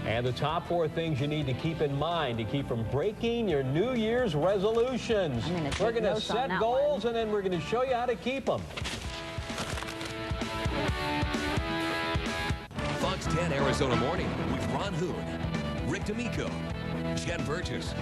And the top 4 things you need to keep in mind to keep from breaking your New Year's resolutions. We're going to set goals and then we're going to show you how to keep them. Fox 10 Arizona Morning with Ron Hoon, Rick D'Amico, Jen Burgess,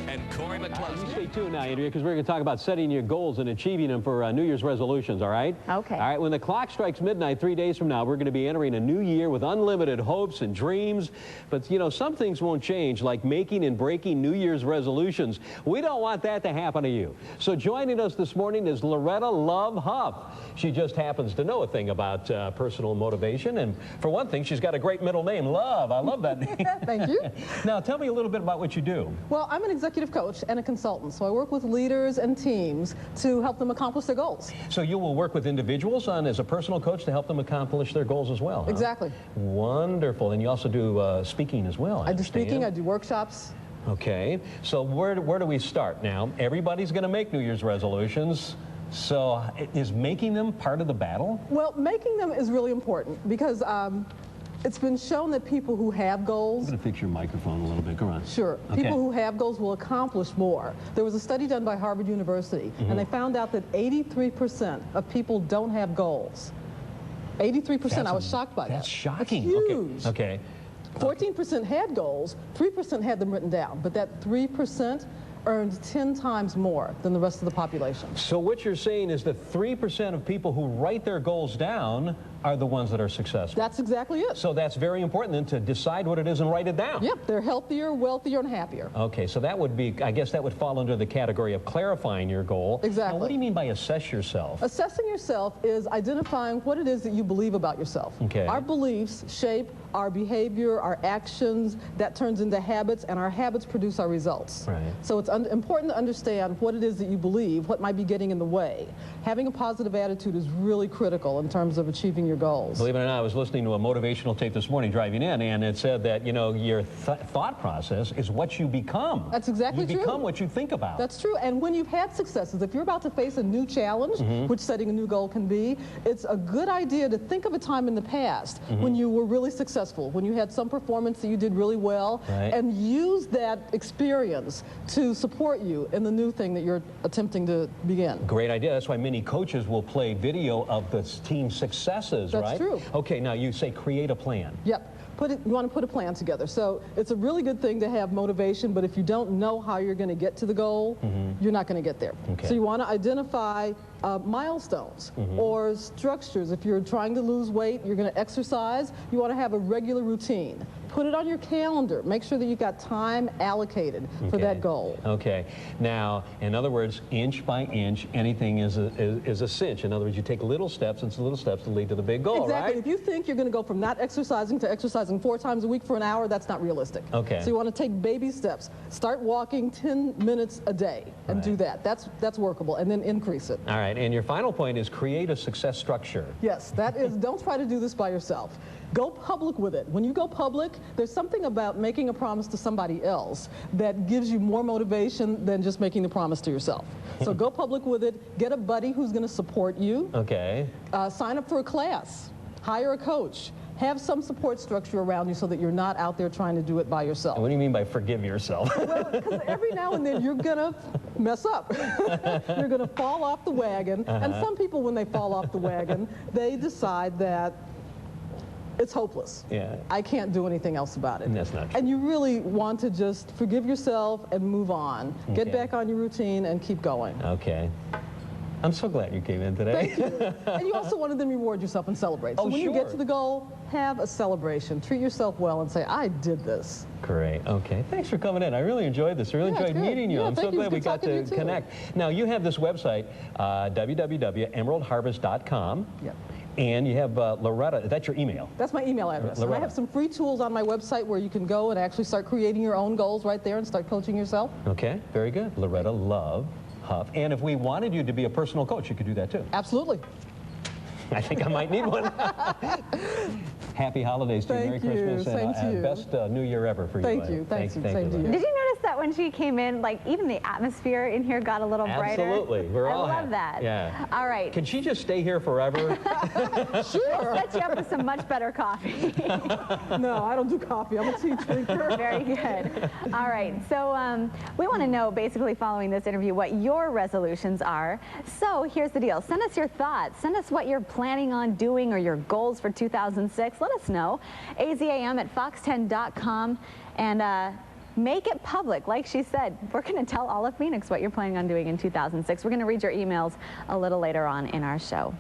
and Corey McCluskey. You stay tuned now, Andrea, because we're going to talk about setting your goals and achieving them for New Year's resolutions, all right? Okay. All right, when the clock strikes midnight 3 days from now, we're going to be entering a new year with unlimited hopes and dreams. But, you know, some things won't change, like making and breaking New Year's resolutions. We don't want that to happen to you. So joining us this morning is Loretta Love Huff. She just happens to know a thing about personal motivation. And for one thing, she's got a great middle name, Love. I love that name. Thank you. Now, tell me a little bit about what you do. Well, I'm an executive coach and a consultant, so I work with leaders and teams to help them accomplish their goals. So you will work with individuals as a personal coach to help them accomplish their goals as well, huh? Exactly. Wonderful. And you also do speaking as well, I do speaking, I do workshops. Okay. So where do we start now? Everybody's going to make New Year's resolutions. So is making them part of the battle? Well, making them is really important because it's been shown that people who have goals... I'm going to fix your microphone a little bit. Go on. Sure. Okay. People who have goals will accomplish more. There was a study done by Harvard University, and they found out that 83% of people don't have goals. 83%. I was shocked by that. That's shocking. That's huge. Okay. 14% had goals, 3% had them written down, but that 3% earned 10 times more than the rest of the population. So what you're saying is that 3% of people who write their goals down are the ones that are successful. That's exactly it. So that's very important then to decide what it is and write it down. Yep, they're healthier, wealthier, and happier. Okay, so that would be, I guess that would fall under the category of clarifying your goal. Exactly. Now, what do you mean by assess yourself? Assessing yourself is identifying what it is that you believe about yourself. Okay. Our beliefs shape our behavior, our actions, that turns into habits, and our habits produce our results. Right. So it's important to understand what it is that you believe, what might be getting in the way. Having a positive attitude is really critical in terms of achieving your goals. Believe it or not, I was listening to a motivational tape this morning driving in, and it said that, you know, your thought process is what you become. That's exactly true. You become what you think about. That's true. And when you've had successes, if you're about to face a new challenge, which setting a new goal can be, it's a good idea to think of a time in the past when you were really successful, when you had some performance that you did really well, and use that experience to support you in the new thing that you're attempting to begin. Great idea. That's why many coaches will play video of the team's successes, right? That's true. Okay, now you say create a plan. Yep. You want to put a plan together. So it's a really good thing to have motivation, but if you don't know how you're going to get to the goal, you're not going to get there. Okay. So you want to identify milestones or structures. If you're trying to lose weight, you're going to exercise, you want to have a regular routine. Put it on your calendar. Make sure that you've got time allocated for that goal. Okay. Now, in other words, inch by inch, anything is a cinch. In other words, you take little steps and little steps to lead to the big goal, exactly. right? If you think you're going to go from not exercising to exercising 4 times a week for an hour, that's not realistic. Okay. So you want to take baby steps. Start walking 10 minutes a day and do that. That's workable, and then increase it. All right. And your final point is create a success structure. Yes, that is, don't try to do this by yourself. Go public with it. When you go public, there's something about making a promise to somebody else that gives you more motivation than just making the promise to yourself. So go public with it. Get a buddy who's going to support you. Okay. Sign up for a class. Hire a coach. Have some support structure around you so that you're not out there trying to do it by yourself. What do you mean by forgive yourself? Well, because every now and then you're going to mess up. You're going to fall off the wagon. And some people, when they fall off the wagon, they decide that it's hopeless. Yeah. I can't do anything else about it. And that's not true. And you really want to just forgive yourself and move on. Okay. Get back on your routine and keep going. Okay. I'm so glad you came in today. Thank you. And you also want to then reward yourself and celebrate. So when you get to the goal, have a celebration. Treat yourself well and say, I did this. Great. Okay. Thanks for coming in. I really enjoyed this. I really enjoyed meeting you. Yeah, I'm so glad we got to connect. Now, you have this website, www.emeraldharvest.com. Yep. And you have Loretta, that's your email. That's my email address. And I have some free tools on my website where you can go and actually start creating your own goals right there and start coaching yourself. Okay, very good. Loretta Love Huff. And if we wanted you to be a personal coach, you could do that too. Absolutely. I think I might need one. Happy holidays to you. Merry Christmas. Same to you. And best New Year ever for you. Thank you. Thanks. Same to you. Did you notice that when she came in, like even the atmosphere in here got a little brighter? Absolutely. We're all I love happy. that. Yeah. All right. Can she just stay here forever? Sure. Set you up with some much better coffee. No, I don't do coffee. I'm a tea drinker. Very good. All right. So we want to know, basically following this interview, what your resolutions are. So here's the deal. Send us your thoughts. Send us what you're planning on doing or your goals for 2006. Let us know. azam@fox10.com. And make it public. Like she said, we're going to tell all of Phoenix what you're planning on doing in 2006. We're going to read your emails a little later on in our show.